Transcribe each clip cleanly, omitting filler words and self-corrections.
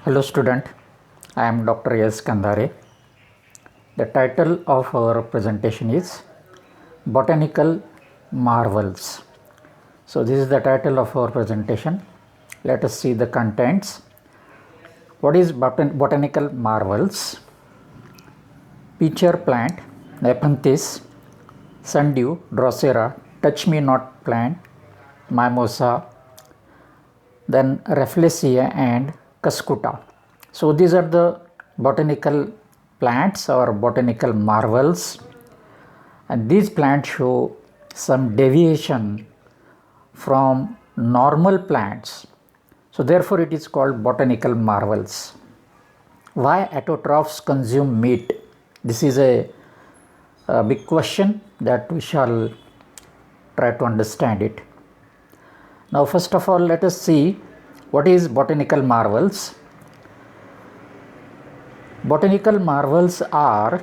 Hello student, I am Dr. S. Kandhare. The title of our presentation is Botanical Marvels. So this is the title of our presentation. Let us see the contents. What is botanical marvels? Pitcher plant, Nepenthes, sundew, Drosera, touch me not plant, mimosa, then Rafflesia and Cuscuta. So these are the botanical plants or botanical marvels, and these plants show some deviation from normal plants. So therefore it is called botanical marvels. Why autotrophs consume meat? This is a big question that we shall try to understand it. Now first of all, let us see what is botanical marvels. Botanical marvels are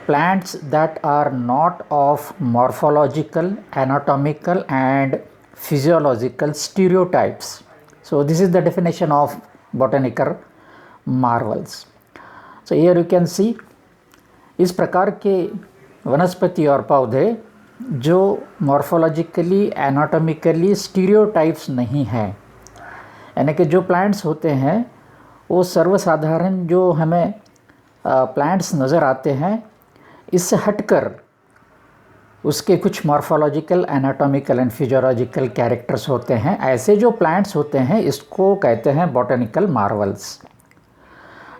plants that are not of morphological, anatomical and physiological stereotypes. So this is the definition of botanical marvels. So here you can see इस प्रकार के वनस्पति और पौधे जो morphologically, anatomically stereotypes नहीं हैं, यानी कि जो प्लांट्स होते हैं वो सर्वसाधारण जो हमें प्लांट्स नज़र आते हैं इससे हटकर उसके कुछ morphological, anatomical and physiological characters होते हैं, ऐसे जो प्लांट्स होते हैं इसको कहते हैं botanical Marvels.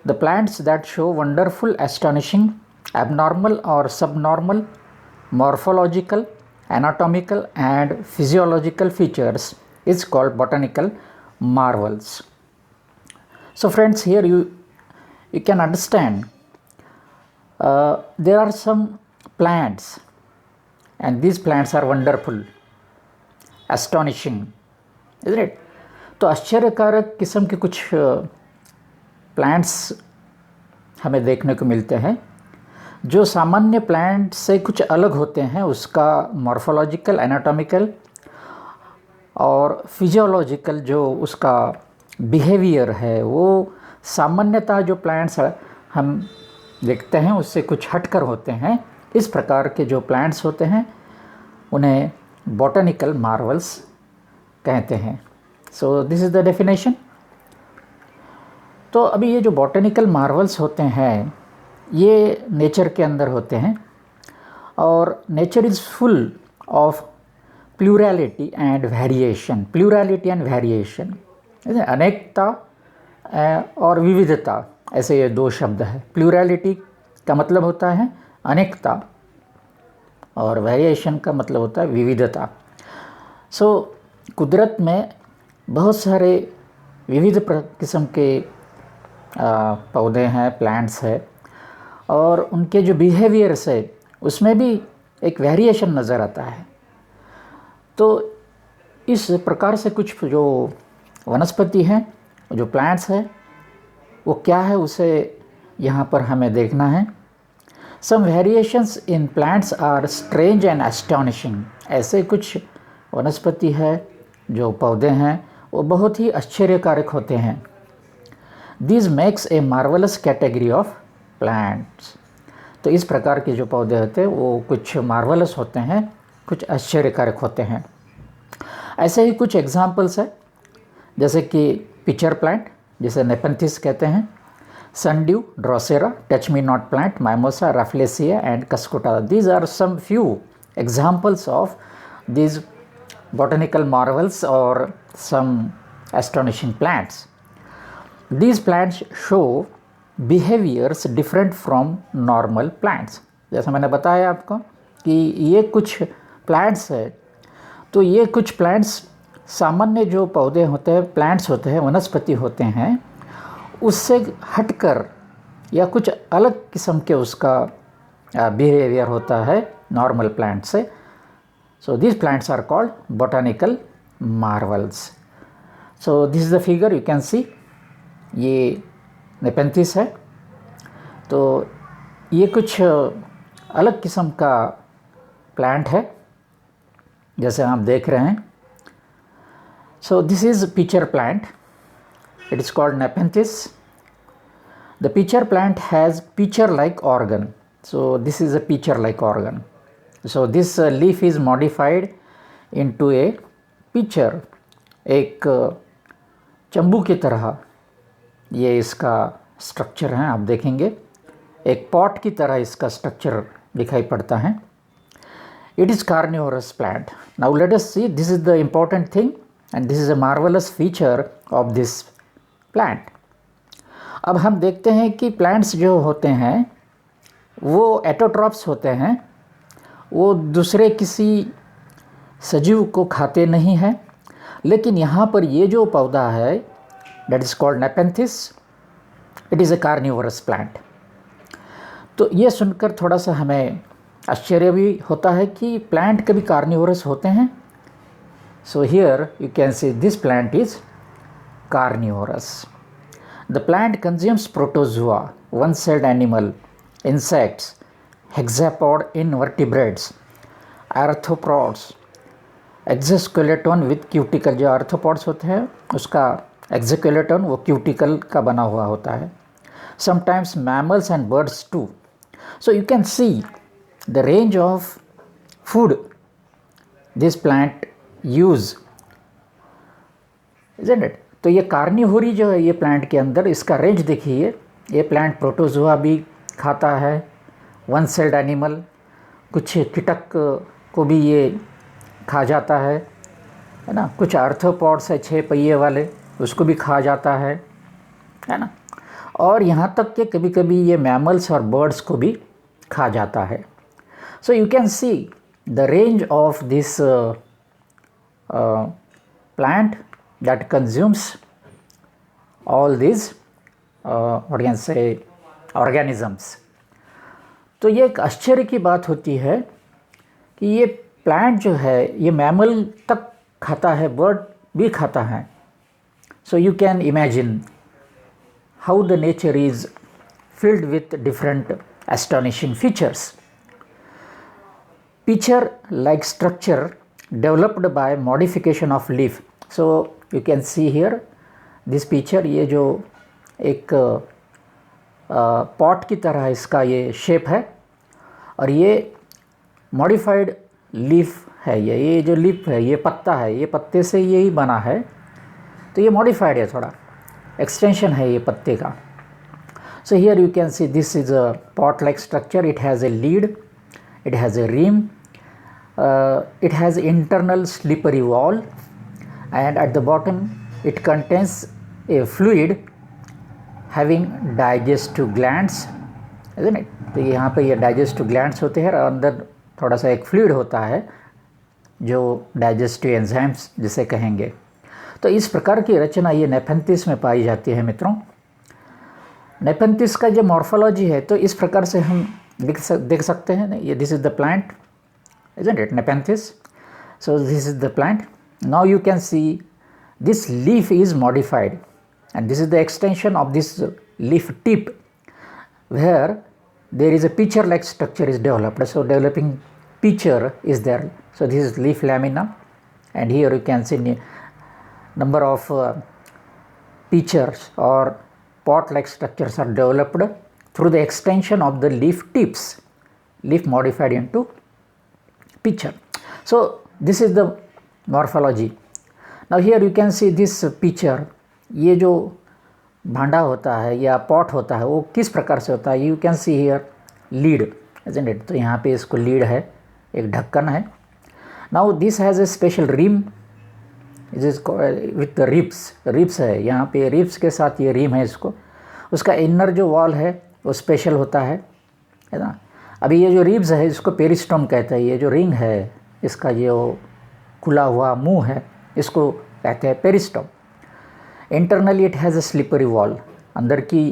The plants that show wonderful, astonishing, abnormal or subnormal morphological, anatomical and physiological features is called botanical marvels. So friends, here you can understand there are some plants and these plants are wonderful, astonishing, isn't it? तो आश्चर्यकारक किस्म के कुछ plants हमें देखने को मिलते हैं जो सामान्य प्लांट से कुछ अलग होते हैं. उसका मॉर्फोलॉजिकल, एनाटॉमिकल और फिजियोलॉजिकल जो उसका बिहेवियर है वो सामान्यतः जो प्लांट्स हम देखते हैं उससे कुछ हटकर होते हैं. इस प्रकार के जो प्लांट्स होते हैं उन्हें बॉटनिकल मार्वल्स कहते हैं. So this is the definition. तो अभी ये जो बॉटनिकल मार्वल्स होते हैं ये नेचर के अंदर होते हैं और nature is full of plurality and variation. Plurality and variation, अनेकता और विविधता, ऐसे ये दो शब्द है. प्लूरैलिटी का मतलब होता है अनेकता और वेरिएशन का मतलब होता है विविधता. सो कुदरत में बहुत सारे विविध किस्म के पौधे हैं, प्लांट्स है, और उनके जो बिहेवियर्स है उसमें भी एक वेरिएशन नज़र आता है. तो इस प्रकार से कुछ जो वनस्पति हैं, जो प्लांट्स हैं, वो क्या है उसे यहाँ पर हमें देखना है. Some variations in plants are strange and astonishing. ऐसे कुछ वनस्पति है, जो पौधे हैं, वो बहुत ही आश्चर्यकारक होते हैं. This makes a marvellous category of plants. तो इस प्रकार के जो पौधे होते हैं वो कुछ मार्वलस होते हैं, कुछ आश्चर्यकारक होते हैं. ऐसे ही कुछ एग्जांपल्स है, जैसे कि पिचर प्लांट जिसे नेपेंथिस कहते हैं, sundew, drosera, touch me not plant, mimosa, rafflesia and cuscuta. These are some few examples of these botanical marvels और some astonishing plants. These plants show behaviors different from normal plants. जैसा मैंने बताया आपको कि ये कुछ प्लांट्स है, तो ये कुछ प्लांट्स सामान्य जो पौधे होते हैं, प्लांट्स होते हैं, वनस्पति होते हैं, उससे हटकर या कुछ अलग किस्म के उसका बिहेवियर होता है नॉर्मल प्लांट से. So this plants are called botanical marvels. So this is the figure you can see. ये नेपेंथिस है, तो ये कुछ अलग किस्म का प्लांट है जैसे आप देख रहे हैं. So this is pitcher plant It is called Nepenthes. The pitcher plant has pitcher-like organ. So this is a pitcher-like organ. So this leaf is modified into a pitcher. एक चंबू की तरह ये इसका स्ट्रक्चर है, आप देखेंगे एक पॉट की तरह इसका स्ट्रक्चर दिखाई पड़ता है. It is carnivorous plant. Now let us see, this is the important thing and this is a marvelous feature of this plant. अब हम देखते हैं कि प्लांट्स जो होते हैं वो एटोट्रॉप्स होते हैं, वो दूसरे किसी सजीव को खाते नहीं हैं, लेकिन यहाँ पर ये जो पौधा है that is called Nepenthes, it is a carnivorous plant. तो ये सुनकर थोड़ा सा हमें आश्चर्य भी होता है कि प्लांट कभी कार्निवोरस होते हैं. So here you can see this plant is carnivorous. The plant consumes protozoa, one celled animal, insects, hexapod invertebrates, arthropods, exoskeleton with cuticle. जो आर्थ्रोपॉड्स होते हैं उसका एक्सोस्केलेटन वो क्यूटिकल का बना हुआ होता है. Sometimes mammals and birds too. So you can see the range of food this plant use, isn't it? तो ये कार्निवोरी जो है ये प्लांट के अंदर, इसका रेंज देखिए. ये प्लांट प्रोटोजोआ भी खाता है, वन सेल्ड एनिमल, कुछ कीटक को भी ये खा जाता है ना. कुछ आर्थ्रोपॉड्स है 6 पहिए वाले, उसको भी खा जाता है ना. और यहाँ तक कि कभी कभी ये मैमल्स और बर्ड्स को भी खा जाता है. So you can see the range of this plant that consumes all this what can say organisms. तो ये एक आश्चर्य की बात होती है कि ये प्लांट जो है ये मैमल तक खाता है, बर्ड भी खाता है. So you can imagine how the nature is filled with different astonishing features. Pitcher-like structure developed by modification of leaf. So you can see here this pitcher, ये जो एक पॉट की तरह इसका ये शेप है और ये मॉडिफाइड लीफ है. ये जो लीफ है ये पत्ता है, ये पत्ते से यही बना है, तो ये मॉडिफाइड है, थोड़ा एक्सटेंशन है ये पत्ते का. So here you can see this is a pot like structure. It has a lid, it has a rim, it has internal slippery wall and at the bottom it contains a fluid having digestive glands, isn't it? तो यहाँ पे ये digestive glands होते हैं और अंदर थोड़ा सा एक फ्लूइड होता है जो डाइजेस्टिव एंजाइम्स जिसे कहेंगे. तो इस प्रकार की रचना ये नेपेंथिस में पाई जाती है मित्रों. नेपेंथिस का जो मॉर्फोलॉजी है तो इस प्रकार से हम देख सकते हैं. ये this is the plant, isn't it? Nepenthes. So this is the plant. Now you can see this leaf is modified and this is the extension of this leaf tip where there is a pitcher like structure is developed. So developing pitcher is there. So this is leaf lamina and here you can see number of pitchers or pot like structures are developed through the extension of the leaf tips, leaf modified into pitcher. So this is the morphology. Now here you can see this pitcher, ये जो भांडा होता है या pot होता है वो किस प्रकार से होता है. You can see here lead, isn't it? तो यहाँ पे इसको लीड है, एक ढक्कन है. Now this has a special rim with ribs है, यहाँ पे रिब्स के साथ ये रिम है इसको. उसका इनर जो वॉल है वो स्पेशल होता है ना. अभी ये जो रिब्स है इसको पेरिस्टोम कहते हैं. ये जो रिंग है इसका जो खुला हुआ मुंह है इसको कहते हैं peristome. Internally it has A slippery wall, अंदर की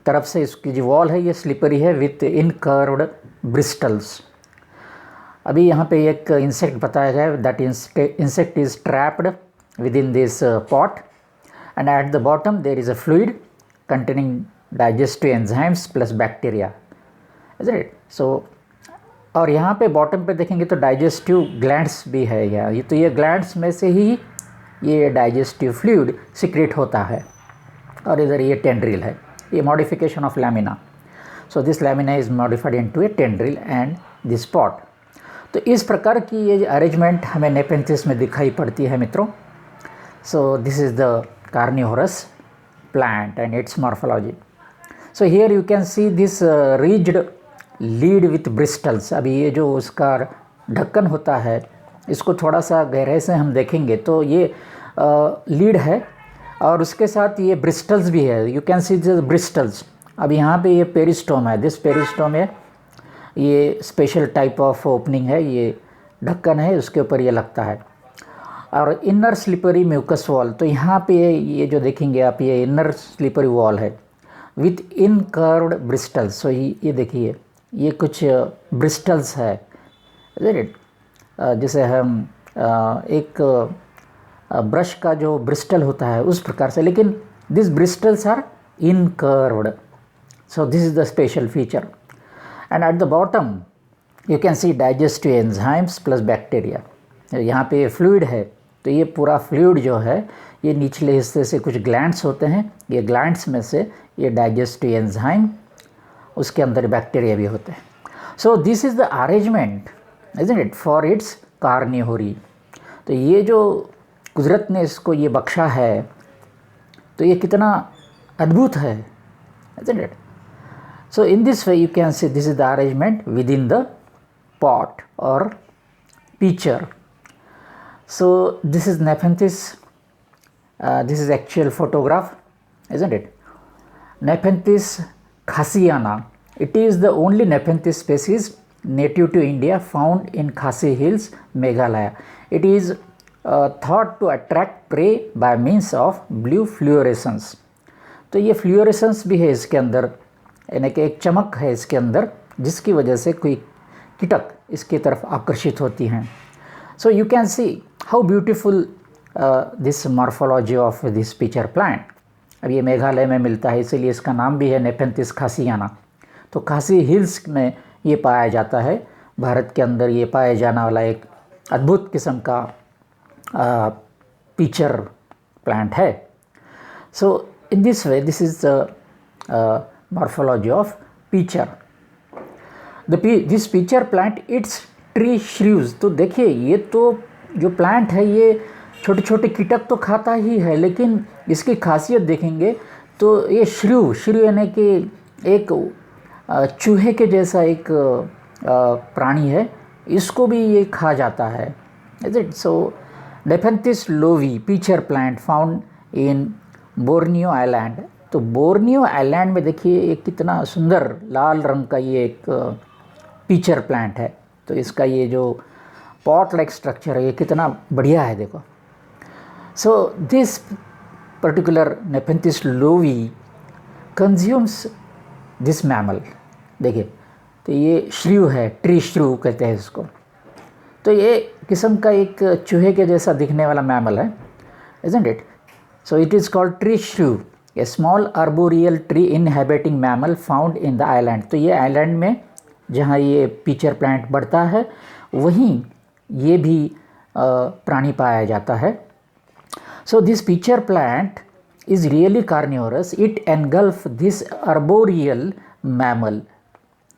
तरफ से इसकी जो वॉल है ये स्लिपरी है विथ इनकर्व्ड ब्रिस्टल्स. अभी यहाँ पे एक इंसेक्ट बताया गया है. That insect is trapped within this pot and at the bottom there is a fluid containing digestive enzymes plus bacteria, is it. So और यहाँ पे बॉटम पे देखेंगे तो डाइजेस्टिव ग्लैंड्स भी है. तो ये ग्लैंड्स में से ही ये डाइजेस्टिव फ्लूइड सिक्रेट होता है, और इधर ये टेंड्रिल है, ये modification of lamina. So this lamina is modified into A tendril and this spot. तो इस प्रकार की ये अरेंजमेंट हमें नेपेंथिस में दिखाई पड़ती है मित्रों। सो this is the carnivorous plant and it's morphology. So here you can see this rigid lead with bristles. अभी ये जो उसका ढक्कन होता है, इसको थोड़ा सा गहराई से हम देखेंगे तो ये लीड है और उसके साथ ये ब्रिस्टल्स भी है। You can see this bristles. अब यहाँ पे ये पेरिस्टोम है, दिस पेरिस्टोम है, ये स्पेशल टाइप ऑफ ओपनिंग है, ये ढक्कन है, उसके ऊपर ये लगता है। और इनर स्लिपरी म्यूकस वॉल, तो यहाँ पे ये जो देखेंगे आप, ये इनर स्लिपरी वॉल है विथ इनकर्व्ड ब्रिस्टल्स। सो ये देखिए, ये कुछ ब्रिस्टल्स है, राइट, जैसे हम एक ब्रश का जो ब्रिस्टल होता है उस प्रकार से, लेकिन this bristles are incurved. So this is the special feature. And at the bottom you can see digestive enzymes plus bacteria. यहाँ पे फ्लूइड है, तो ये पूरा फ्लूइड जो है ये निचले हिस्से से कुछ ग्लैंड्स होते हैं, ये ग्लैंड्स में से ये डाइजेस्टिव एंजाइम, उसके अंदर बैक्टीरिया भी होते हैं। So this is the arrangement, isn't it, for its carnivory. तो ये जो कुदरत ने इसको ये बख्शा है, तो ये कितना अद्भुत है, isn't it. So in this way you can see this is the arrangement within the pot or pitcher. So this is Nepenthes. This is actual photograph, isn't it? Nepenthes khasiana. It is the only Nepenthes species native to India, found in Khasi Hills, Meghalaya. It is thought to attract prey by means of blue fluorescence. तो ये फ्लूओरेसेंस भी है इसके अंदर, यानी कि एक चमक है इसके अंदर, जिसकी वजह से कोई कीटक इसकी तरफ आकर्षित होती हैं। So you can see how beautiful this morphology of this pitcher plant. अब ये मेघालय में मिलता है, इसीलिए इसका नाम भी है नेपेंथिस खासियाना। तो खासी हिल्स में ये पाया जाता है, भारत के अंदर ये पाया जाने वाला एक अद्भुत किस्म का पिचर प्लांट है। So in this way this is the morphology of pitcher. This pitcher plant its tree shrews. तो देखिए, ये तो जो प्लांट है ये छोटे छोटे कीटक तो खाता ही है, लेकिन इसकी खासियत देखेंगे तो ये श्रू यानी कि एक चूहे के जैसा एक प्राणी है, इसको भी ये खा जाता है, is it. So Nepenthes Loewi pitcher plant found in Borneo island. तो बोर्नियो आइलैंड में देखिए एक कितना सुंदर लाल रंग का ये एक पिचर प्लांट है। तो इसका ये जो पॉट लाइक स्ट्रक्चर है ये कितना बढ़िया है, देखो। So this particular Nepenthes Loewi consumes this mammal. देखिए, तो ये श्रू है, ट्री श्रू कहते हैं इसको। तो ये किस्म का एक चूहे के जैसा दिखने वाला मैमल है, isn't it. So it is called tree shrew, a small arboreal tree inhabiting mammal found in the island. तो ये आइलैंड में जहाँ ये पिचर प्लांट बढ़ता है वहीं ये भी प्राणी पाया जाता है। So this pitcher plant is really carnivorous, it engulf this arboreal mammal.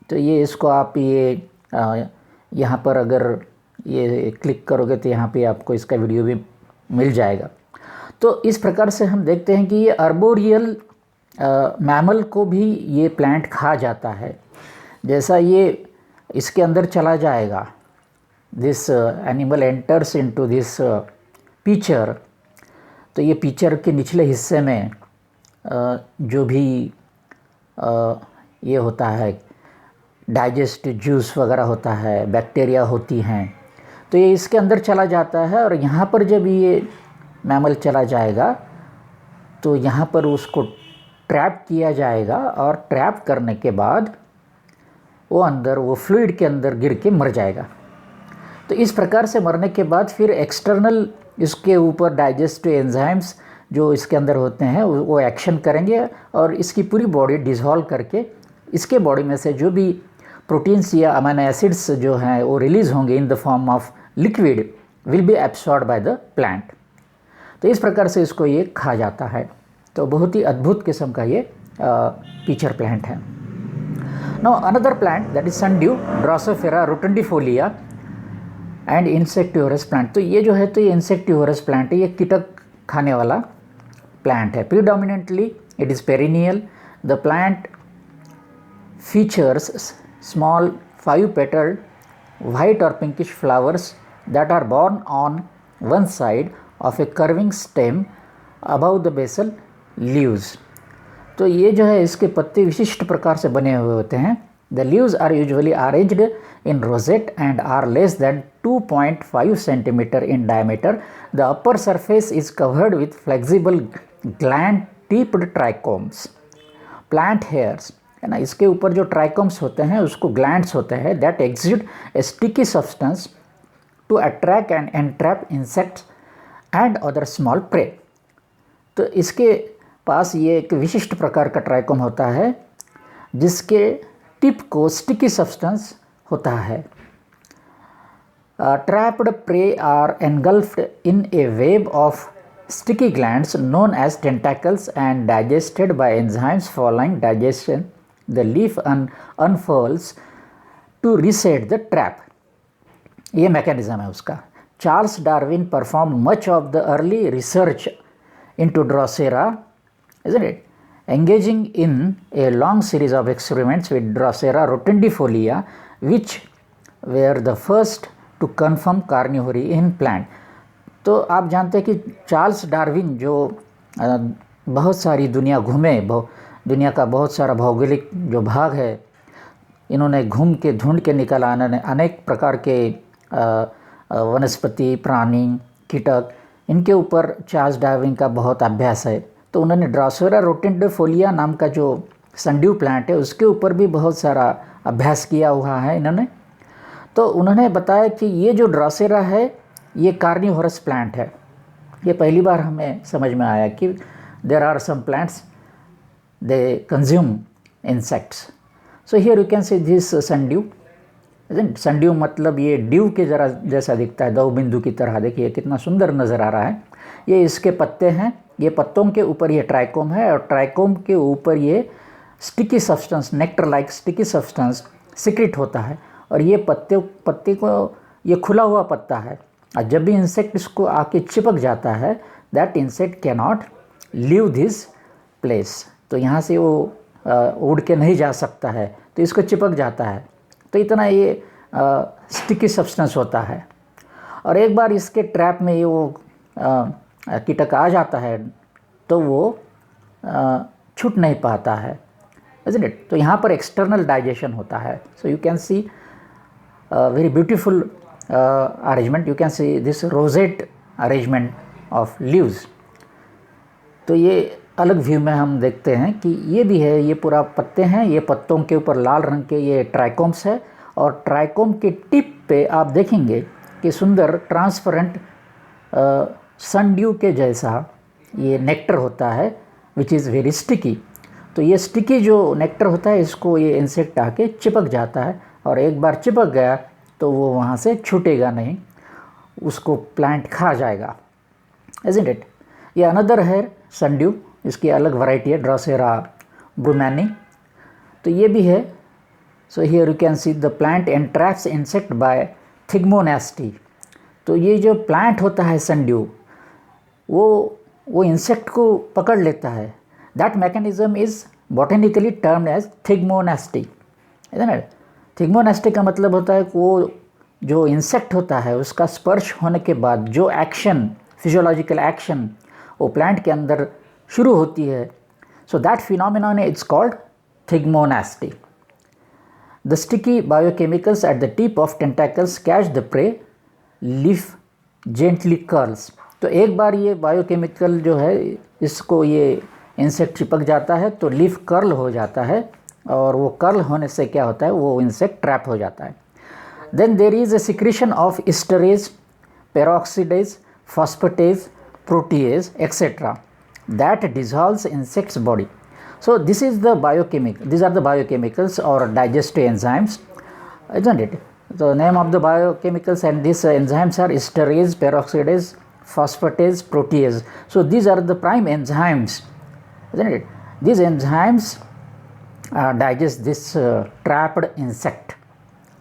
तो ये इसको आप ये यहाँ पर अगर ये क्लिक करोगे तो यहाँ पे आपको इसका वीडियो भी मिल जाएगा। तो इस प्रकार से हम देखते हैं कि ये आर्बोरियल मैमल को भी ये प्लांट खा जाता है। जैसा ये इसके अंदर चला जाएगा, this animal enters into this pitcher, तो ये पिचर के निचले हिस्से में जो भी ये होता है डाइजेस्टिव जूस वगैरह होता है, बैक्टीरिया होती हैं, तो ये इसके अंदर चला जाता है। और यहाँ पर जब ये मैमल चला जाएगा तो यहाँ पर उसको ट्रैप किया जाएगा, और ट्रैप करने के बाद वो अंदर वो फ्लूइड के अंदर गिर के मर जाएगा। तो इस प्रकार से मरने के बाद फिर एक्सटर्नल इसके ऊपर डाइजेस्टिव एंजाइम्स जो इसके अंदर होते हैं वो एक्शन करेंगे, और इसकी पूरी बॉडी डिसॉल्व करके इसके बॉडी में से जो भी प्रोटीन्स या अमीनो एसिड्स जो हैं वो रिलीज़ होंगे in the form of liquid, will be absorbed by the plant. तो इस प्रकार से इसको ये खा जाता है। तो बहुत ही अद्भुत किस्म का ये पीचर प्लांट है। Now another plant that is sundew drosophera rotundifolia and insectivorous plant. तो ये जो है तो ये इंसेक्टिवरस प्लांट है, ये कीटक खाने वाला प्लांट है। Predominantly it is perennial. The plant features small 5-petaled white or pinkish flowers that are borne on one side of a curving stem above the basal leaves। तो ये जो है इसके पत्ते विशिष्ट प्रकार से बने हुए होते हैं। The leaves are usually arranged in rosette and are less than 2.5 centimeter in diameter. The upper surface is covered with flexible gland-tipped trichomes, plant hairs, है ना। इसके ऊपर जो ट्राइकोम्स होते हैं उसको ग्लैंड्स होते हैं that exude a sticky substance to attract and entrap insects and other small prey. तो इसके पास ये एक विशिष्ट प्रकार का ट्राइकोम होता है जिसके टिप को स्टिकी सब्सटेंस होता है। Trapped prey are engulfed in a web of sticky glands known as tentacles and digested by enzymes following digestion. The leaf unfurls to reset the trap. ये मैकेनिज्म है उसका। Charles Darwin perform much of the early research into Drosera, isn't it? Engaging in a long series of experiments with Drosera rotundifolia, which were the first to confirm carnivory in plant. तो आप जानते हैं कि Charles Darwin जो बहुत सारी दुनिया घूमे, दुनिया का बहुत सारा भौगोलिक जो भाग है इन्होंने घूम के ढूंढ के निकाला। अनेक प्रकार के वनस्पति, प्राणी, कीटक, इनके ऊपर चार्ल्स डार्विन का बहुत अभ्यास है। तो उन्होंने ड्रोसेरा रोटुंडिफोलिया नाम का जो सनड्यू प्लांट है उसके ऊपर भी बहुत सारा अभ्यास किया हुआ है इन्होंने। तो उन्होंने बताया कि ये जो ड्रोसेरा है ये कार्निवोरस प्लांट है। ये पहली बार हमें समझ में आया कि there are some plants they consume insects. So here you can see this sundew. Sundew मतलब ये ड्यू के जरा जैसा दिखता है, दो बिंदु की तरह। देखिए कितना सुंदर नज़र आ रहा है। ये इसके पत्ते हैं, ये पत्तों के ऊपर ये ट्राइकोम है और ट्राइकोम के ऊपर ये sticky substance, nectar like sticky substance secrete होता है। और ये पत्ते को ये खुला हुआ पत्ता है और जब भी इंसेक्ट इसको आके चिपक जाता है that insect can not leave this place. तो यहाँ से वो उड़ के नहीं जा सकता है, तो इसको चिपक जाता है। तो इतना ये स्टिकी सब्सटेंस होता है। और एक बार इसके ट्रैप में ये वो कीटक आ जाता है तो वो छूट नहीं पाता है, इज़न्ट इट। तो यहाँ पर एक्सटर्नल डाइजेशन होता है। So you can C very beautiful arrangement. You can see this rosette arrangement of leaves. तो ये अलग व्यू में हम देखते हैं कि ये भी है, ये पूरा पत्ते हैं, ये पत्तों के ऊपर लाल रंग के ये ट्राइकोम्स है और ट्राइकोम के टिप पे आप देखेंगे कि सुंदर ट्रांसपेरेंट सनड्यू के जैसा ये नेक्टर होता है विच इज़ वेरी स्टिकी। तो ये स्टिकी जो नेक्टर होता है इसको ये इंसेक्ट आके चिपक जाता है और एक बार चिपक गया तो वो वहाँ से छूटेगा नहीं, उसको प्लांट खा जाएगा, isn't it? ये अनदर है सनड्यू, इसकी अलग वैरायटी है ड्रोसेरा ब्रूमैनी। तो ये भी है। So here you can see the plant entraps insect by thigmonasty. तो ये जो प्लांट होता है सनड्यू वो इंसेक्ट को पकड़ लेता है। That mechanism is botanically termed as thigmonasty, isn't it? Thigmonasty का मतलब होता है कि वो जो इंसेक्ट होता है उसका स्पर्श होने के बाद जो एक्शन, फिजियोलॉजिकल एक्शन वो प्लांट के अंदर शुरू होती है, so that phenomenon it's called thigmonasty. The sticky biochemicals at the tip of tentacles catch the prey, leaf gently curls. तो एक बार ये बायोकेमिकल जो है इसको ये इंसेक्ट चिपक जाता है तो लीफ कर्ल हो जाता है और वो कर्ल होने से क्या होता है वो इंसेक्ट ट्रैप हो जाता है। Then there is a secretion of esterase, peroxidase, phosphatase, protease etcetera that dissolves insects body. So this is the these are the biochemicals or digestive enzymes, isn't it? The name of the biochemicals and these enzymes are esterase, peroxidase, phosphatase, protease. So these are the prime enzymes, isn't it? These enzymes digest this trapped insect.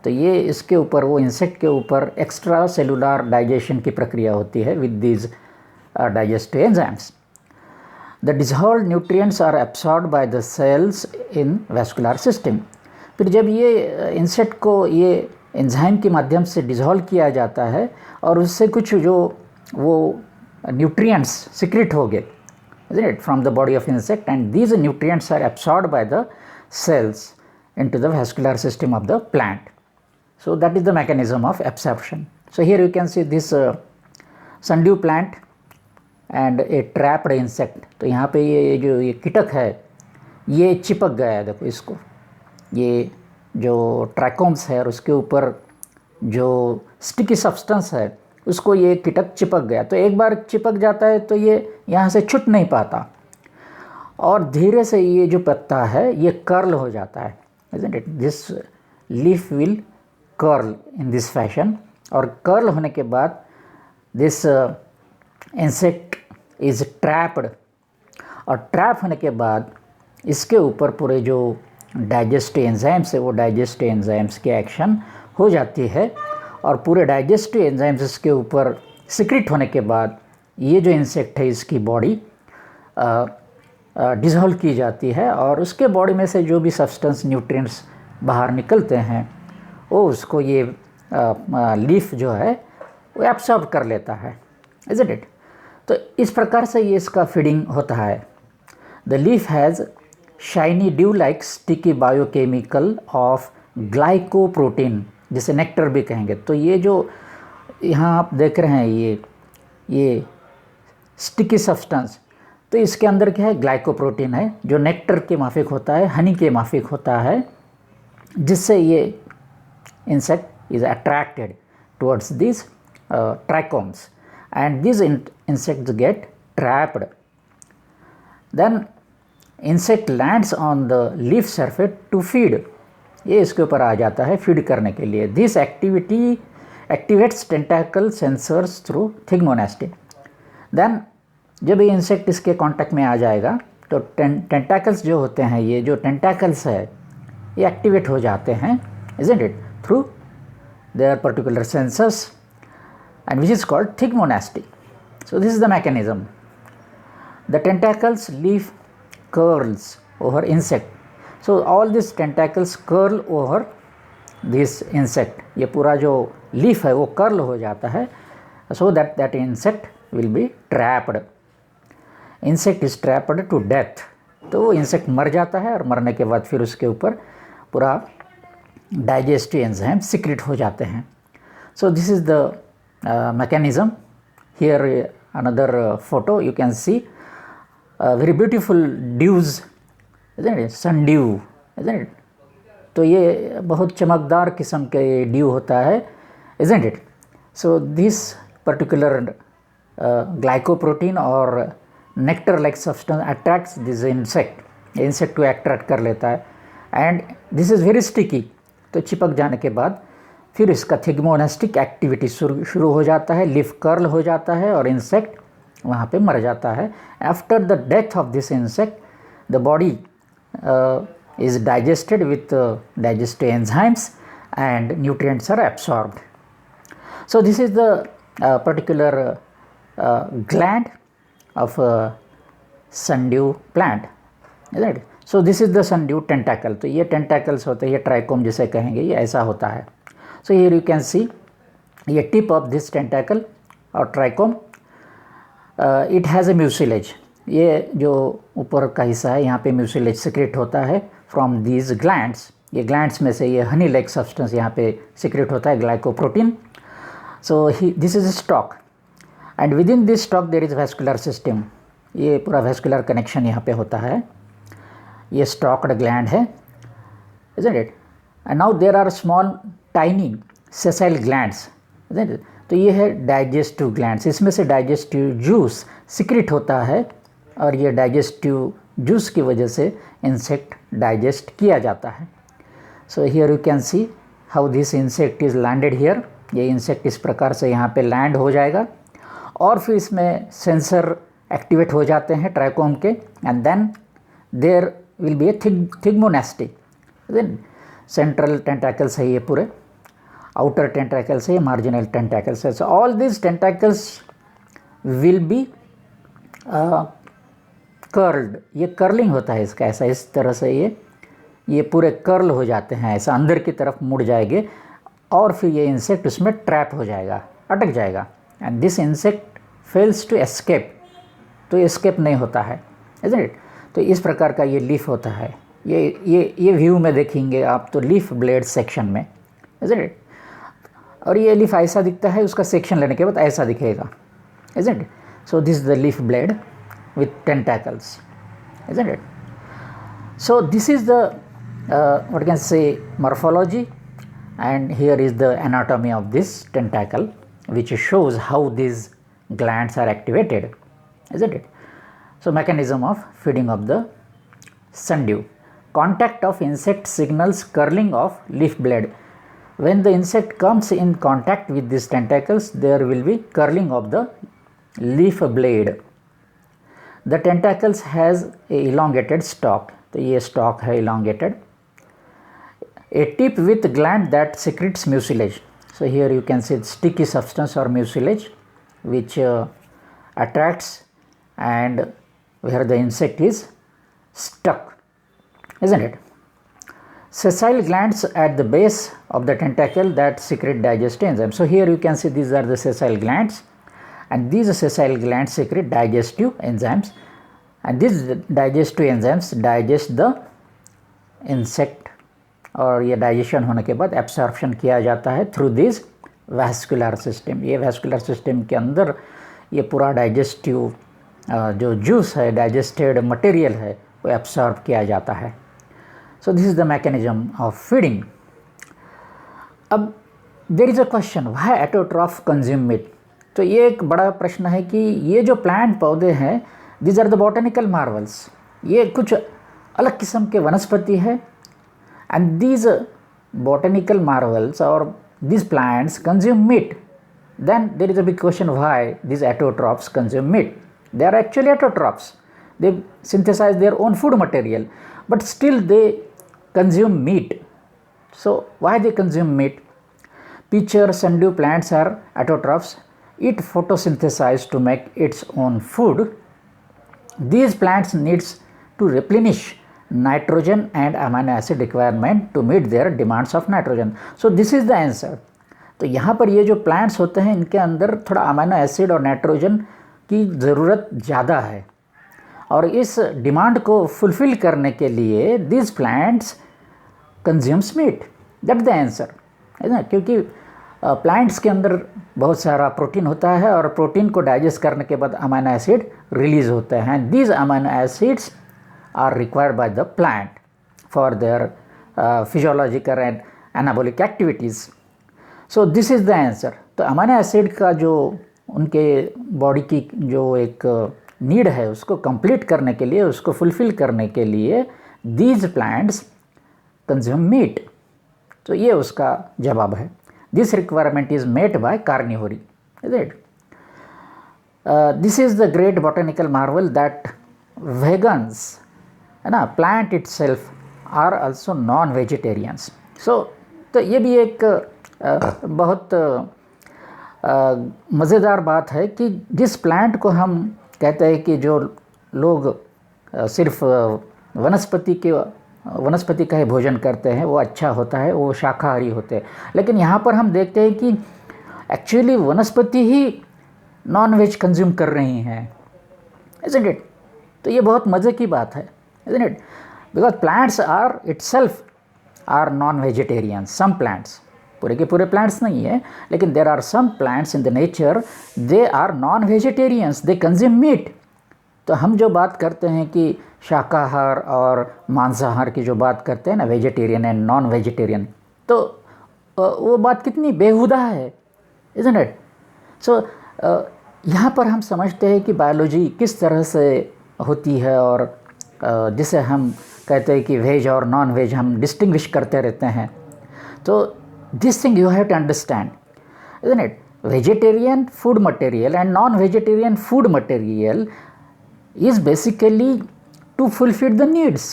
तो ये इसके ऊपर, वो insect के ऊपर extra cellular digestion की प्रक्रिया होती है with these digestive enzymes. The dissolved nutrients are absorbed by the cells in vascular system. फिर जब ये इंसेक्ट को ये एंजाइम के माध्यम से डिजॉल्व किया जाता है और उससे कुछ जो वो न्यूट्रिएंट्स सिक्रेट हो गए, isn't it, from the body of insect, and these nutrients are absorbed by the cells into the vascular system of the plant. So that is the mechanism of absorption. So here you can see this sundew plant and a trapped insect. तो यहाँ पे ये जो ये कीटक है ये चिपक गया है, देखो इसको, ये जो ट्रैकोम्स है और उसके ऊपर जो स्टिकी सब्सटेंस है उसको ये कीटक चिपक गया. तो एक बार चिपक जाता है तो ये यहाँ से छूट नहीं पाता और धीरे से ये जो पत्ता है ये कर्ल हो जाता है, isn't it? This leaf will curl in this fashion. और कर्ल होने के बाद this insect is trapped, और ट्रैप होने के बाद इसके ऊपर पूरे जो डाइजेस्टिव एंजाइम्स है वो डाइजेस्टिव एंजाइम्स की एक्शन हो जाती है और पूरे डाइजेस्टिव एंजाइम्स इसके ऊपर सिक्रेट होने के बाद ये जो इंसेक्ट है इसकी बॉडी डिसॉल्व की जाती है और उसके बॉडी में से जो भी सब्सटेंस न्यूट्रिएंट्स बाहर निकलते हैं वो उसको ये लीफ जो है वो एब्सॉर्ब कर लेता है, इज़न्ट इट? तो इस प्रकार से ये इसका फीडिंग होता है. The leaf has shiny due like sticky biochemical of glycoprotein, जिसे नेक्टर भी कहेंगे. तो ये जो यहाँ आप देख रहे हैं ये स्टिकी सब्सटेंस, तो इसके अंदर क्या है, ग्लाइकोप्रोटीन है जो नेक्टर के माफिक होता है, हनी के माफिक होता है, जिससे ये insect is attracted towards this trichomes and this insects get trapped. Then insect lands on the leaf surface to feed. ये इसके ऊपर आ जाता है फीड करने के लिए. This activity activates tentacle sensors through thigmonastic. Then जब ये इंसेक्ट इसके कांटेक्ट में आ जाएगा तो टेंटाकल्स जो होते हैं, ये जो टेंटाकल्स है ये एक्टिवेट हो जाते हैं, isn't it, through their particular sensors and which is called thigmonastic. So this is the mechanism. The tentacles leaf curls over insect. So all these tentacles curl over this insect. ये पूरा जो leaf है वो curl हो जाता है so that insect will be trapped. Insect is trapped to death. तो वो insect मर जाता है और मरने के बाद फिर उसके ऊपर पूरा digestive enzyme secrete हो जाते हैं. So this is the mechanism. Here another photo you can see very beautiful dews, isn't it? Sundew, isn't it? तो ये बहुत चमकदार किस्म के ड्यू होता है, isn't it? So this particular glycoprotein or nectar like substance attracts this insect. Insect को attract कर लेता है and this is very sticky. तो चिपक जाने के बाद फिर इसका थिग्मोनास्टिक एक्टिविटी शुरू हो जाता है, लीफ कर्ल हो जाता है और इंसेक्ट वहाँ पे मर जाता है. After the death of this insect the body is digested with digestive enzymes and nutrients are absorbed. So this is the particular gland of sundew plant, right? So this is the sundew tentacle. तो ये tentacles होते हैं, ये trichome जिसे कहेंगे, ये ऐसा होता है. So here you can see a tip of this tentacle or trichome. It has a mucilage. ये जो ऊपर का हिस्सा है यहाँ पे mucilage secrete होता है from these glands. ये glands में से ये honey like substance यहाँ पे secrete होता है, glycoprotein. So this is a stalk and within this stalk there is vascular system. ये पूरा vascular connection यहाँ पे होता है. ये stalked gland है, isn't it? And now there are small tiny sessile glands, isn't it? तो ये है डाइजेस्टिव ग्लैंड्स. इसमें से डाइजेस्टिव जूस सिक्रेट होता है और ये डाइजेस्टिव जूस की वजह से इंसेक्ट डाइजेस्ट किया जाता है. So here you can C how this insect is landed here. ये इंसेक्ट इस प्रकार से यहाँ पे लैंड हो जाएगा और फिर इसमें सेंसर एक्टिवेट हो जाते हैं ट्राइकोम के, and then there will be a thigmonasty, central tentacles है ये पूरे, आउटर टेंटाकल्स है, मार्जिनल टेंटाकल्स है. So all these tentacles will be curled. ये कर्लिंग होता है इसका, ऐसा इस तरह से ये पूरे कर्ल हो जाते हैं, ऐसा अंदर की तरफ मुड़ जाएंगे और फिर ये इंसेक्ट उसमें ट्रैप हो जाएगा, अटक जाएगा. And this insect fails to escape, तो एस्केप नहीं होता है, इज़न्ट इट. तो इस प्रकार का ये लीफ होता है. ये व्यू में देखेंगे आप तो लीफ ब्लेड सेक्शन में, इज़न्ट इट. और ये लीफ ऐसा दिखता है, उसका सेक्शन लेने के बाद ऐसा दिखेगा, isn't it. So this is the leaf blade with tentacles, isn't it? So this is the what you can say morphology, and here is the anatomy of this tentacle, which shows how these glands are activated, isn't it? So mechanism of feeding of the sundew. Contact of insect signals curling of leaf blade. When the insect comes in contact with these tentacles, there will be curling of the leaf blade. The tentacles has a elongated stalk, तो ये stalk है elongated. A tip with gland that secretes mucilage. So here you can see sticky substance or mucilage which attracts and where the insect is stuck, isn't it? Sessile glands at the base of the tentacle that secrete digestive enzymes. So here you can see these are the sessile glands, and these sessile glands secrete digestive enzymes, and these digestive enzymes digest the insect, और ये digestion होने के बाद absorption किया जाता है through this vascular system. ये vascular system के अंदर ये पूरा डाइजेस्टिव जो जूस है, डाइजेस्टेड मटेरियल है, वो एब्सॉर्ब किया जाता है. So this is the mechanism of feeding. अब there is a question, why autotroph consume meat. तो ये एक बड़ा प्रश्न है कि ये जो प्लांट पौधे हैं, these are the botanical marvels, ये कुछ अलग किस्म के वनस्पति है, एंड दीज बॉटनिकल मार्वल्स और these plants consume meat. Then there is a big question, why these autotrophs consume meat. They are actually autotrophs, they synthesize their own food material, but still they consume meat. So why they consume meat? Pitcher sundew plants are autotrophs. It photosynthesizes to make its own food. These plants needs to replenish nitrogen and amino acid requirement to meet their demands of nitrogen. So this is the answer. तो यहाँ पर ये जो plants होते हैं, इनके अंदर थोड़ा अमीनो एसिड और नाइट्रोजन की ज़रूरत ज़्यादा है, और इस डिमांड को फुलफ़िल करने के लिए this plants consumes meat. That the answer, है ना. क्योंकि प्लांट्स के अंदर बहुत सारा प्रोटीन होता है, और प्रोटीन को डाइजेस्ट करने के बाद अमीनो एसिड रिलीज होते हैं. These amino acids are required by the plant for their physiological and anabolic activities. So this is the answer. तो अमीनो एसिड का जो उनके बॉडी की जो एक नीड है, उसको कंप्लीट करने के लिए, उसको फुलफिल करने के लिए these plants consume meat. तो ये उसका जवाब है. This requirement is met by carnivory, is it? This is the great botanical marvel that vegans, है ना, plant itself are also non vegetarians. So तो ये भी एक बहुत मज़ेदार बात है कि जिस प्लांट को हम कहते हैं कि जो लोग सिर्फ वनस्पति का ही भोजन करते हैं, वो अच्छा होता है, वो शाकाहारी होते हैं. लेकिन यहाँ पर हम देखते हैं कि एक्चुअली वनस्पति ही नॉन वेज कंज्यूम कर रही हैं, इज़न्ट इट. तो ये बहुत मज़े की बात है, isn't it? Because plants are itself are non-vegetarians. Some plants, पूरे के पूरे plants नहीं है, लेकिन there are some plants in the nature they are non-vegetarians. They consume meat. तो हम जो बात करते हैं कि शाकाहार और मांसाहार की जो बात करते हैं ना, वेजिटेरियन एंड नॉन वेजिटेरियन, तो वो बात कितनी बेहुदा है, isn't it? So यहाँ पर हम समझते हैं कि बायोलॉजी किस तरह से होती है, और जिसे हम कहते हैं कि वेज और नॉन वेज हम डिस्टिंग्विश करते रहते हैं. तो this thing you have to understand, isn't it. vegetarian food material and non-vegetarian food material is basically to fulfill the needs.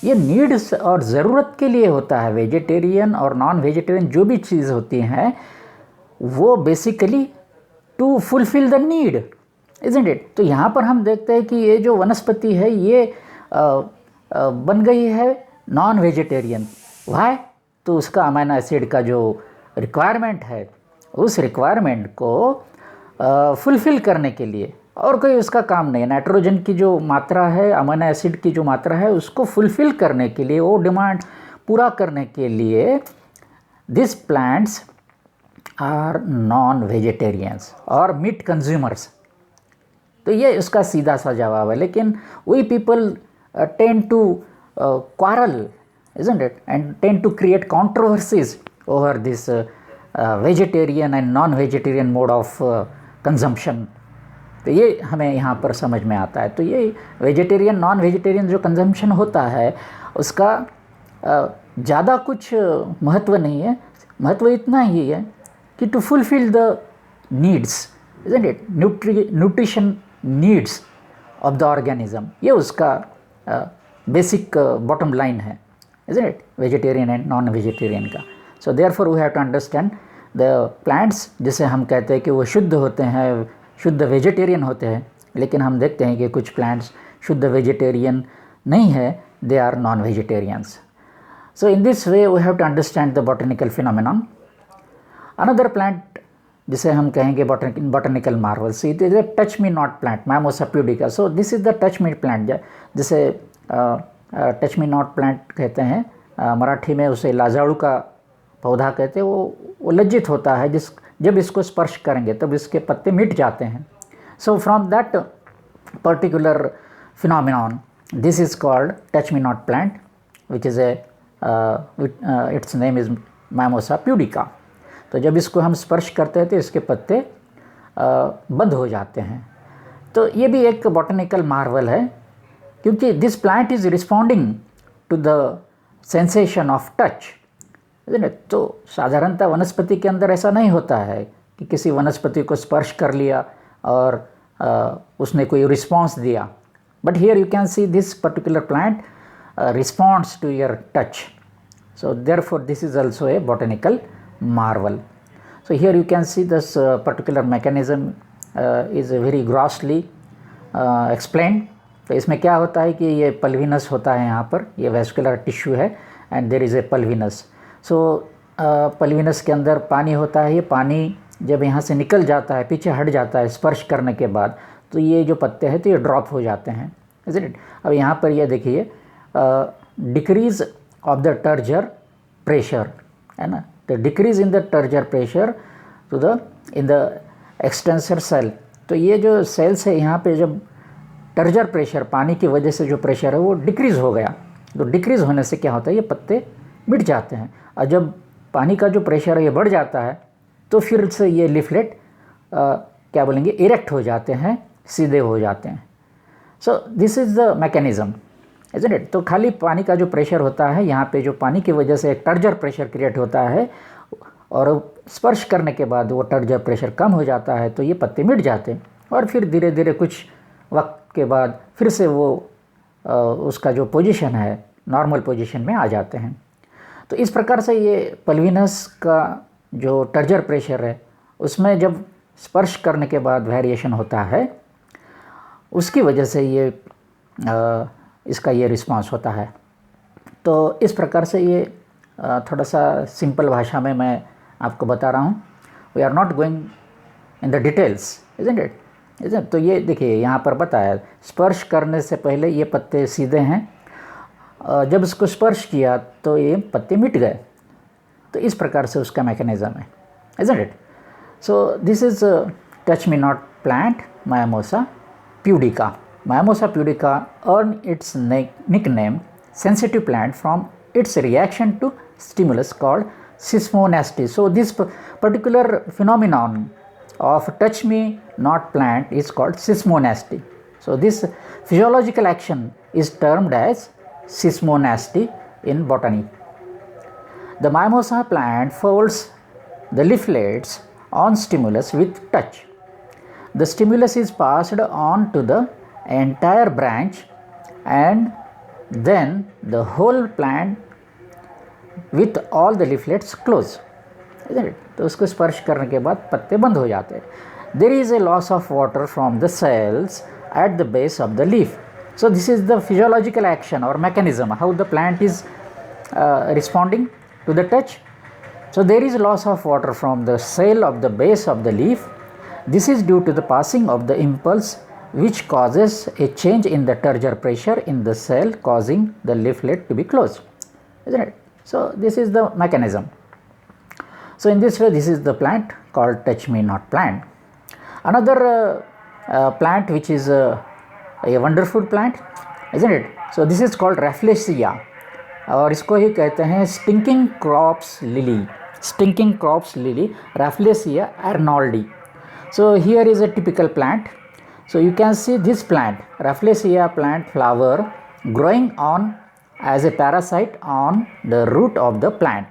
ये नीड्स और ज़रूरत के लिए होता है. वेजिटेरियन और नॉन वेजिटेरियन जो भी चीज़ होती हैं वो basically to fulfil the need, isn't it. तो यहाँ पर हम देखते हैं कि ये जो वनस्पति है ये बन गई है नॉन वेजिटेरियन. वाई? तो उसका अमीनो एसिड का जो रिक्वायरमेंट है उस रिक्वायरमेंट को फुलफ़िल करने के लिए, और कोई उसका काम नहीं. नाइट्रोजन की जो मात्रा है, अमीनो एसिड की जो मात्रा है, उसको फुलफ़िल करने के लिए, वो डिमांड पूरा करने के लिए this plants are non vegetarians और मीट कंज्यूमर्स. तो ये इसका सीधा सा जवाब है. लेकिन we people tend to quarrel, isn't it, and tend to create controversies over this vegetarian and non-vegetarian mode of consumption. तो ये हमें यहाँ पर समझ में आता है. तो ये वेजिटेरियन नॉन वेजिटेरियन जो कंजम्पशन होता है उसका ज़्यादा कुछ महत्व नहीं है. महत्व इतना ही है कि to fulfil the needs, isn't it, nutrition needs of the organism. ये उसका बेसिक बॉटम लाइन है, isn't it, vegetarian and non vegetarian का. So therefore we have to understand the plants, जिसे हम कहते हैं कि वो शुद्ध होते हैं, शुद्ध वेजिटेरियन होते हैं. लेकिन हम देखते हैं कि कुछ प्लांट्स शुद्ध वेजिटेरियन नहीं है, they are non vegetarians. So in this way we have to understand the botanical phenomenon. Another plant जिसे हम कहेंगे botanical marvels, it is a touch me not plant, Mimosa pudica. So this is the touch me plant, जिसे touch me not plant कहते हैं. मराठी में उसे लाजाड़ू का पौधा कहते हैं. वो लज्जित होता है, जब इसको स्पर्श करेंगे तब इसके पत्ते मिट जाते हैं. So from that particular phenomenon this is called touch me not plant, which is its name is Mimosa pudica. तो जब इसको हम स्पर्श करते हैं तो इसके पत्ते बंद हो जाते हैं. तो ये भी एक बॉटनिकल मार्वल है, क्योंकि this plant is responding to the sensation of touch. तो साधारणतः वनस्पति के अंदर ऐसा नहीं होता है कि किसी वनस्पति को स्पर्श कर लिया और उसने कोई रिस्पॉन्स दिया. But here you can see this particular plant responds to your touch. So therefore this is also a botanical marvel. So here you can see this particular mechanism is very grossly explained. तो इसमें क्या होता है कि ये pulvinus होता है, यहाँ पर ये वेस्कुलर टिश्यू है and there is a pulvinus. सो पल्विनस के अंदर पानी होता है. ये पानी जब यहाँ से निकल जाता है, पीछे हट जाता है स्पर्श करने के बाद, तो ये जो पत्ते हैं तो ये ड्रॉप हो जाते हैं, इज़न्ट इट. अब यहाँ पर ये देखिए डिक्रीज ऑफ द टर्जर प्रेशर, है ना. The decrease in the turgor pressure to the in the extensor cell. तो ये जो सेल्स है यहाँ पे जब टर्जर प्रेशर, पानी की वजह से जो प्रेशर है वो डिक्रीज़ हो गया, तो डिक्रीज़ होने से क्या होता है, ये पत्ते मिट जाते हैं. और जब पानी का जो प्रेशर है ये बढ़ जाता है तो फिर से ये लीफलेट क्या बोलेंगे, इरेक्ट हो जाते हैं, सीधे हो जाते हैं. So this is the mechanism, isn't it? तो खाली पानी का जो प्रेशर होता है यहाँ पे, जो पानी की वजह से एक टर्जर प्रेशर क्रिएट होता है और स्पर्श करने के बाद वो टर्जर प्रेशर कम हो जाता है, तो ये पत्ते मिट जाते हैं. और फिर धीरे धीरे कुछ वक्त के बाद फिर से वो उसका जो पोजीशन है नॉर्मल पोजीशन में आ जाते हैं. तो इस प्रकार से ये पल्विनस का जो टर्जर प्रेशर है उसमें जब स्पर्श करने के बाद वेरिएशन होता है, उसकी वजह से ये इसका ये रिस्पांस होता है. तो इस प्रकार से ये थोड़ा सा सिंपल भाषा में मैं आपको बता रहा हूँ. We are not going in the details, isn't it. तो ये देखिए यहाँ पर बताया, स्पर्श करने से पहले ये पत्ते सीधे हैं, जब इसको स्पर्श किया तो ये पत्ते मिट गए. तो इस प्रकार से उसका मैकेनिज़्म है, isn't it. So this is touch me not plant Mimosa pudica. Mimosa pudica earned its nickname sensitive plant from its reaction to stimulus called seismonasty. So this particular phenomenon of touch me not plant is called seismonasty. So this physiological action is termed as seismonasty in botany. The mimosa plant folds the leaflets on stimulus with touch. The stimulus is passed on to the entire branch and then the whole plant with all the leaflets close, isn't it? तो उसको स्पर्श करने के बाद पत्ते बंद हो जाते हैं. There is a loss of water from the cells at the base of the leaf. So this is the physiological action or mechanism how the plant is responding to the touch. So there is loss of water from the cell of the base of the leaf. This is due to the passing of the impulse which causes a change in the turgor pressure in the cell, causing the leaflet to be closed, isn't it? So this is the mechanism. So in this way, this is the plant called touch me not plant. Another plant which is a wonderful plant, isn't it? So this is called Rafflesia, और इसको ही कहते हैं stinking crops lily. Stinking crops lily, Rafflesia arnoldi. So here is a typical plant. So you can see this plant, Rafflesia plant flower growing on as a parasite on the root of the plant,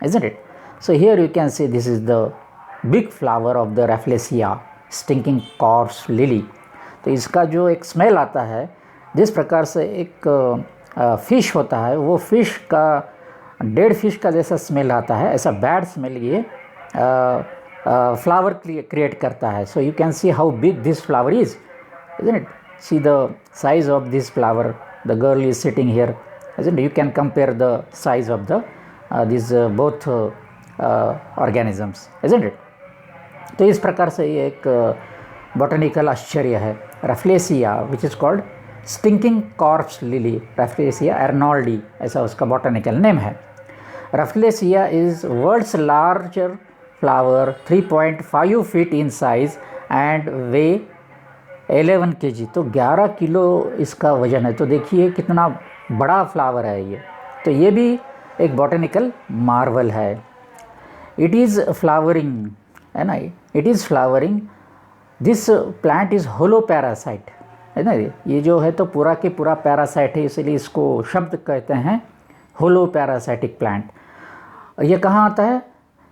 isn't it? So here you can see this is the big flower of the Rafflesia stinking corpse lily. तो इसका जो एक smell आता है, जिस प्रकार से एक फिश होता है, वो फिश का डेड फिश का जैसा स्मेल आता है, ऐसा बैड स्मेल ये फ्लावर क्रिएट करता है. So you can see how big this flower is, isn't it? See the size of this flower. The girl is sitting here, isn't it? You can compare the size of the these both organisms, isn't it? तो इस प्रकार से ये एक botanical आश्चर्य है, Rafflesia, which is called stinking corpse lily, Rafflesia arnoldii, ऐसा उसका बॉटनिकल नेम है. Rafflesia is world's larger flower, 3.5 feet in size and weigh 11 kg. तो 11 किलो इसका वजन है. तो देखिए कितना बड़ा फ्लावर है ये. तो ये भी एक बॉटनिकल मार्वल है. इट इज़ फ्लावरिंग, है ना, it is flowering. This plant is holo parasite, है ना. ये जो है तो पूरा के पूरा पैरासाइट है, इसलिए इसको शब्द कहते हैं होलो पैरासाइटिक प्लांट. ये कहाँ आता है?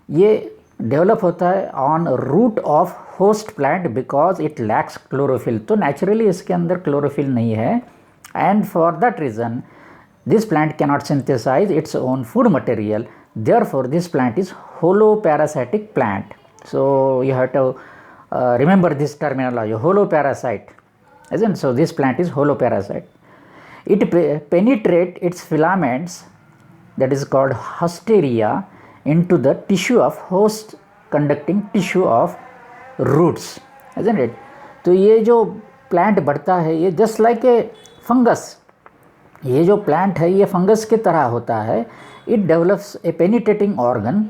ये डेवलप होता है on root of host plant because it lacks chlorophyll. तो नेचुरली इसके अंदर क्लोरोफिल नहीं है, and for that reason this plant cannot synthesise its own food material. Therefore this plant is holo parasitic plant. So you have to remember this terminology, holoparasite, isn't it? So this plant is holoparasite. It penetrate its filaments, that is called hosteria, into the tissue of host conducting tissue of roots, isn't it? तो ये जो plant बढ़ता है, ये just like a fungus, ये जो plant है ये फंगस की तरह होता है. It develops a penetrating organ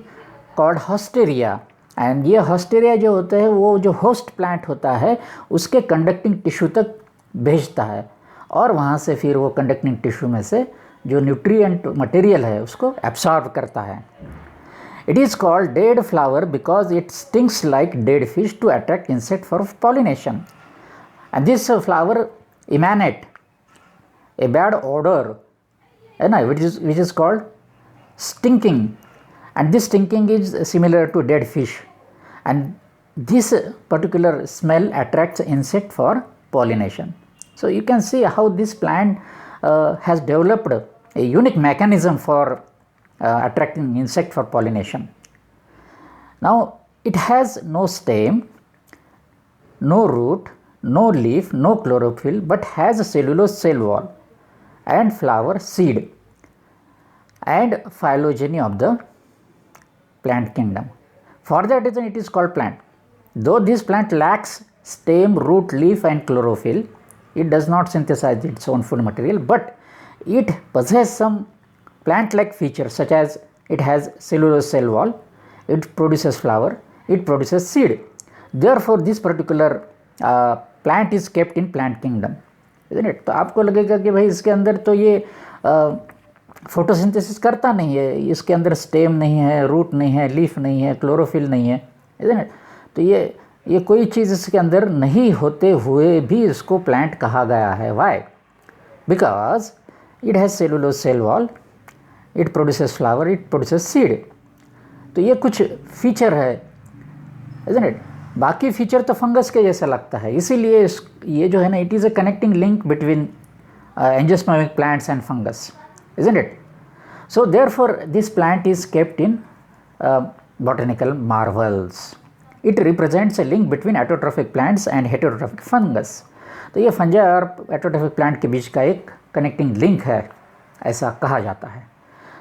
called haustoria, and ये हॉस्टेरिया जो होता है वो जो होस्ट प्लांट होता है उसके कंडक्टिंग टिश्यू तक भेजता है, और वहाँ से फिर वो कंडक्टिंग टिश्यू में से जो न्यूट्रिएंट मटेरियल है उसको एब्सॉर्ब करता है. It is called dead flower because it stings like dead fish to attract insect for pollination. And this flower emanate a bad order, है ना, which is called stinking. And this stinking is similar to dead fish, and this particular smell attracts insect for pollination. So you can see how this plant has developed a unique mechanism for attracting insect for pollination. Now it has no stem, no root, no leaf, no chlorophyll, but has a cellulose cell wall and flower, seed and phylogeny of the plant kingdom. For that reason it is called plant. Though this plant lacks stem, root, leaf and chlorophyll, it does not synthesize its own food material, but it possesses some plant-like features such as it has cellulose cell wall, it produces flower, it produces seed. Therefore this particular plant is kept in plant kingdom, isn't it? तो आपको लगेगा कि भाई इसके अंदर तो ये photosynthesis करता नहीं है, इसके अंदर स्टेम नहीं है, रूट नहीं है, लीफ नहीं है, क्लोरोफिल नहीं है, isn't it? तो ये कोई चीज़ इसके अंदर नहीं होते हुए भी इसको प्लांट कहा गया है. Why? Because it has cellulose cell wall, it produces flower, it produces seed. तो ये कुछ फीचर है, इज़न्ट इट। बाकी फीचर तो फंगस के जैसा लगता है, इसीलिए ये जो है ना, it is a connecting link between angiospermic plants and fungus, isn't it. So therefore this plant is kept in botanical marvels. It represents a link between autotrophic plants and heterotrophic fungus. तो ये फंजा और heterotrophic plant के बीच का एक connecting link है, ऐसा कहा जाता है।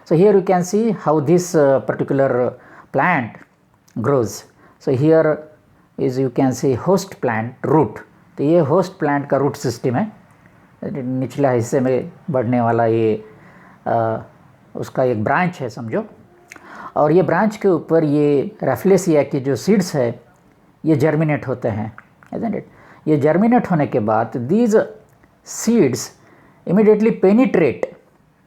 So here you can see how this particular plant grows. So here is you can see host plant root. तो ये host plant का root system है, निचला हिस्से में बढ़ने वाला ये उसका एक ब्रांच है समझो, और ये ब्रांच के ऊपर ये रैफ्लेसिया की जो सीड्स है ये जर्मिनेट होते हैं, isn't it? ये जर्मिनेट होने के बाद these seeds immediately penetrate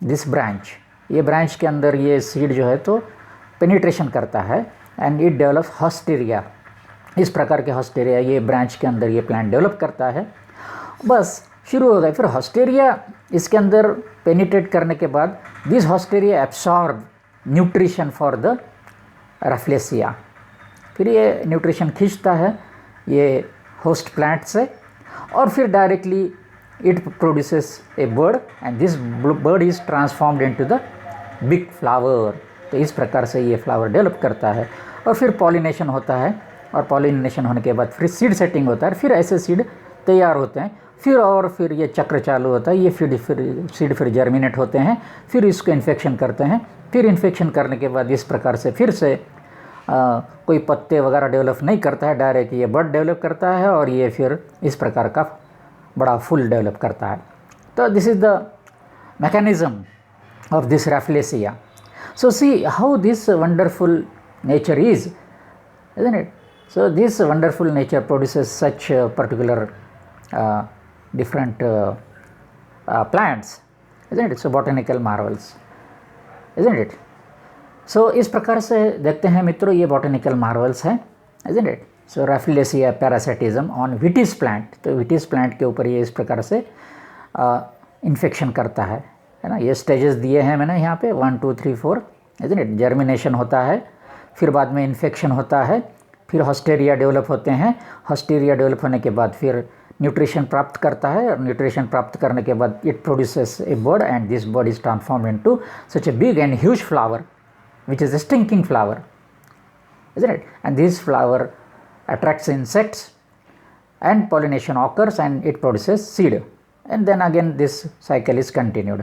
this branch, ये ब्रांच के अंदर ये सीड जो है तो पेनिट्रेशन करता है एंड इट डेवलप हॉस्टेरिया। इस प्रकार के हॉस्टेरिया ये ब्रांच के अंदर ये प्लांट डेवलप करता है, बस शुरू हो गए। फिर हॉस्टेरिया इसके अंदर पेनिट्रेट करने के बाद this haustoria absorb nutrition for the Rafflesia, फिर ये न्यूट्रिशन खींचता है ये होस्ट प्लांट से, और फिर directly it produces A bird and this bird is transformed into the big flower. तो इस प्रकार से ये फ्लावर डेवलप करता है, और फिर पॉलिनेशन होता है, और पॉलिनेशन होने के बाद फिर सीड सेटिंग होता है, फिर ऐसे सीड तैयार होते हैं, फिर ये चक्र चालू होता है, ये फिर सीड फिर जर्मिनेट होते हैं, फिर इसको इन्फेक्शन करते हैं, फिर इन्फेक्शन करने के बाद इस प्रकार से फिर से कोई पत्ते वगैरह डेवलप नहीं करता है, डायरेक्ट ये बड डेवलप करता है, और ये फिर इस प्रकार का बड़ा फूल डेवलप करता है। तो this is the mechanism of this Rafflesia. So see how this wonderful nature is, isn't it? So this wonderful nature produces such particular different plants, isn't it? So botanical marvels, isn't it? So इस प्रकार से देखते हैं मित्रों, ये botanical marvels हैं, isn't it? So Rafflesia parasitism on vitis plant, तो vitis plant के ऊपर ये इस प्रकार से इन्फेक्शन करता है ना। ये स्टेजेस दिए हैं मैंने यहाँ पे 1 2 3 4, isn't it? जर्मिनेशन होता है, फिर बाद में इन्फेक्शन होता है, फिर हॉस्टेरिया डेवलप होते हैं, हॉस्टेरिया डेवलप होने के बाद फिर न्यूट्रिशन प्राप्त करता है, और न्यूट्रिशन प्राप्त करने के बाद it produces A bird and this bird is transformed into such a big and huge flower which is a stinking flower, isn't it? And this flower attracts insects and pollination occurs and it produces seed, and then again this cycle is continued.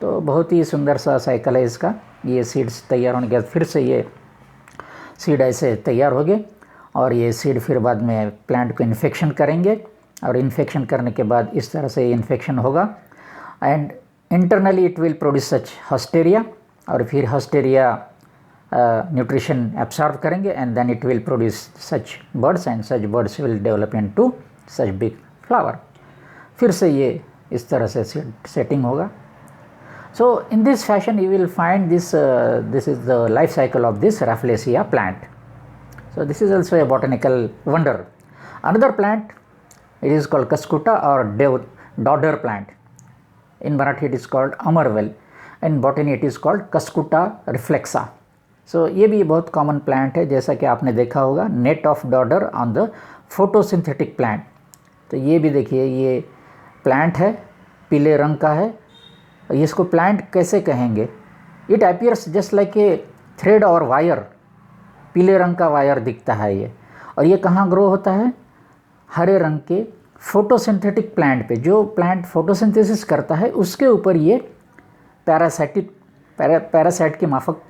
तो बहुत ही सुंदर सा cycle है इसका। ये seeds तैयार होने के बाद फिर से ये सीड ऐसे तैयार हो गए, और ये सीड फिर बाद में प्लांट को इन्फेक्शन करेंगे, और इन्फेक्शन करने के बाद इस तरह से इन्फेक्शन होगा and internally it will produce such haustoria, और फिर हॉस्टेरिया न्यूट्रिशन एब्सॉर्ब करेंगे and then it will produce such birds and such birds will develop into such big flower. फिर से ये इस तरह से सेटिंग होगा। So in this fashion you will find this is the life cycle of this Rafflesia plant. So this is also a botanical wonder. Another plant, it is called Kaskuta or dodder plant. In Marathi it is called Amarvel. In botany it is called Kaskuta reflexa. So ये भी बहुत common plant है, जैसा कि आपने देखा होगा net of डॉडर on the photosynthetic plant. तो ये भी देखिए, ये प्लांट है, पीले रंग का है। इसको प्लांट कैसे कहेंगे? It appears just like a thread और वायर, पीले रंग का वायर दिखता है ये। और ये कहाँ ग्रो होता है? हरे रंग के फोटोसिंथेटिक प्लांट पे। जो प्लांट फोटोसिंथेसिस करता है उसके ऊपर ये पैरासाइट की माफक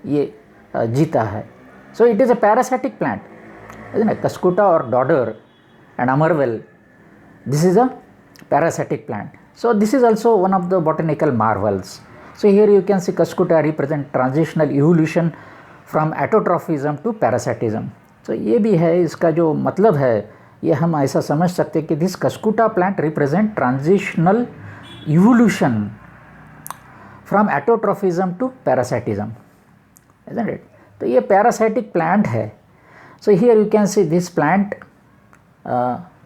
ये जीता है। सो it is a parasitic plant, isn't it? Kaskuta or dodder and Amarvel, this is a parasitic plant. So this is also one of the botanical marvels. So here you can see Kaskuta represent transitional evolution from autotrophism to parasitism. So ये भी है, इसका जो मतलब है ये हम ऐसा समझ सकते हैं कि this Kaskuta plant represent transitional evolution from autotrophism to parasitism, isn't it? तो ये parasitic plant है. So here you can see this plant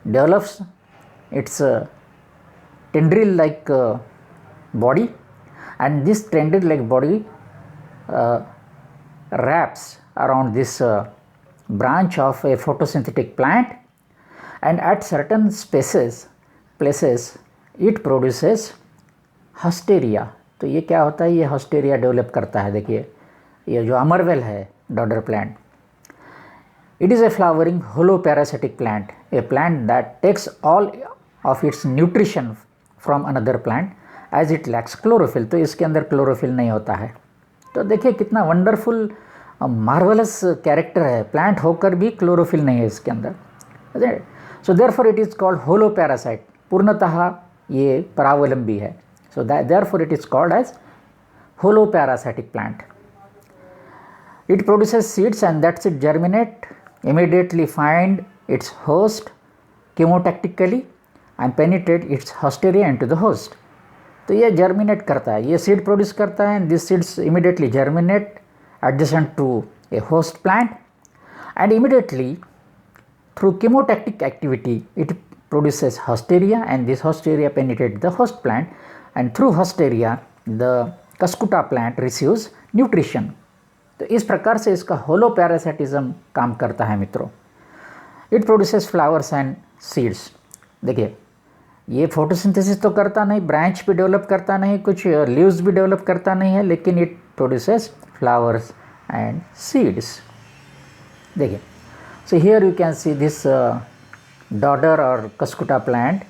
develops its tendril like body, and this tendril like body wraps around this branch of a photosynthetic plant, and at certain places it produces हस्टेरिया। तो ये क्या होता है, ये हस्टेरिया develop करता है। देखिए ये जो अमरवेल है dodder plant, it is a flowering holoparasitic plant, a plant that takes all of its nutrition from another plant as it lacks chlorophyll. तो इसके अंदर क्लोरोफिल नहीं होता है। तो देखिए कितना वंडरफुल मार्वलस कैरेक्टर है, प्लांट होकर भी क्लोरोफिल नहीं है इसके अंदर। So therefore it is called holo parasite, पूर्णतः ये परावलंबी है। So therefore it is called as holo parasitic plant. It produces seeds and that seed germinate, immediately find its host chemotactically and penetrate its hosteria into the host. तो ये germinate करता है, ये seed produce करता है, and these seeds immediately germinate adjacent to a host plant, and immediately through chemotactic activity it produces hosteria, and this hosteria penetrates the host plant, and through hosteria the Cuscuta plant receives nutrition. तो इस प्रकार से इसका होलो parasitism काम करता है मित्रों। It produces flowers and seeds. देखिए ये फोटोसिंथेसिस तो करता नहीं, ब्रांच भी डेवलप करता नहीं, कुछ लीव्स भी डेवलप करता नहीं है, लेकिन it produces flowers and seeds. देखिए so here you can see this dodder और Cuscuta plant,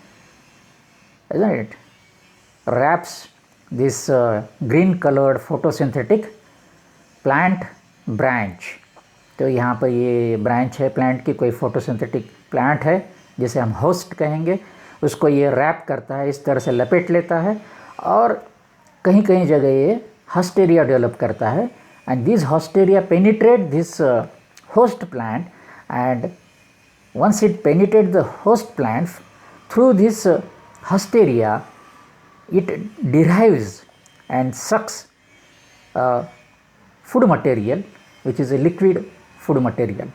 isn't it, wraps this green colored photosynthetic plant branch. तो यहाँ पर ये ब्रांच है प्लांट की, कोई फोटोसिंथेटिक प्लांट है जिसे हम होस्ट कहेंगे, उसको ये रैप करता है, इस तरह से लपेट लेता है, और कहीं कहीं जगह ये हस्टेरिया डेवलप करता है, and this haustoria penetrate this host plant, and once it penetrate the host plant through this haustoria it derives and sucks food material, which is a liquid food material,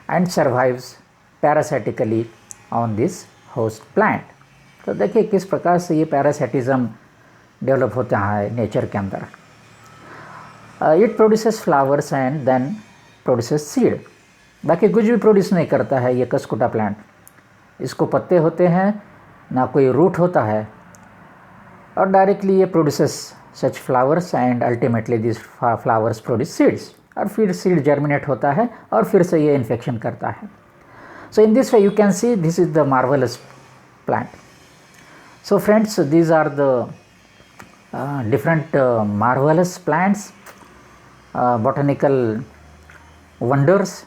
and survives parasitically on this host plant. तो देखिए किस प्रकार से ये parasitism develop होता है nature के अंदर। It produces flowers and then produces seed. बाकी कुछ भी प्रोड्यूस नहीं करता है ये कस्कुटा प्लांट। इसको पत्ते होते हैं, ना कोई रूट होता है, और डायरेक्टली ये produces such flowers and ultimately this flowers produce seeds, और फिर सीड जर्मिनेट होता है और फिर से ये इन्फेक्शन करता है। So in this way you can see this is the marvellous plant. So friends, these are the different marvelous plants, botanical wonders.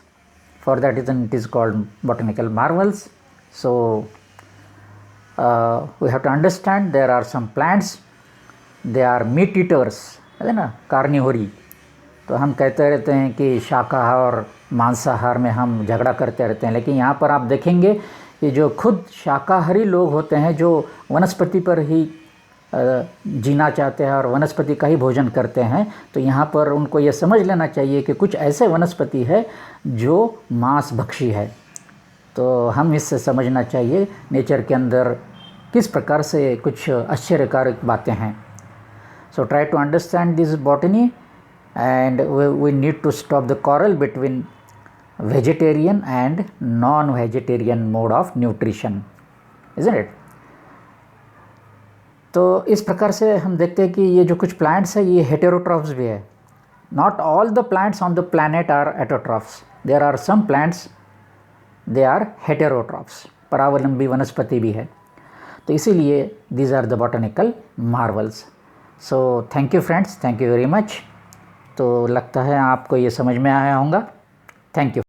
For that reason it is called botanical marvels. So we have to understand there are some plants, they are meat eaters, है ना, कार्निवोरी। तो हम कहते रहते हैं कि शाकाहार और मांसाहार में हम झगड़ा करते रहते हैं, लेकिन यहाँ पर आप देखेंगे कि जो खुद शाकाहारी लोग होते हैं, जो वनस्पति पर ही जीना चाहते हैं और वनस्पति का ही भोजन करते हैं, तो यहाँ पर उनको ये समझ लेना चाहिए कि कुछ ऐसे वनस्पति है जो मांस भक्षी है। तो हम इससे समझना चाहिए नेचर के अंदर किस प्रकार से कुछ आश्चर्यकारक बातें हैं। So try to understand this botany and we need to stop the quarrel between vegetarian and non vegetarian mode of nutrition, isn't it. तो इस प्रकार से हम देखते हैं कि ये जो कुछ प्लांट्स है ये हेटेरोट्रॉफ्स भी है। Not all the plants on the planet are heterotrophs, there are some plants they are heterotrophs, परावलंबी वनस्पति भी है। तो इसीलिए these are the botanical marvels. So thank you friends, thank you very much. तो लगता है आपको ये समझ में आया होगा। Thank you.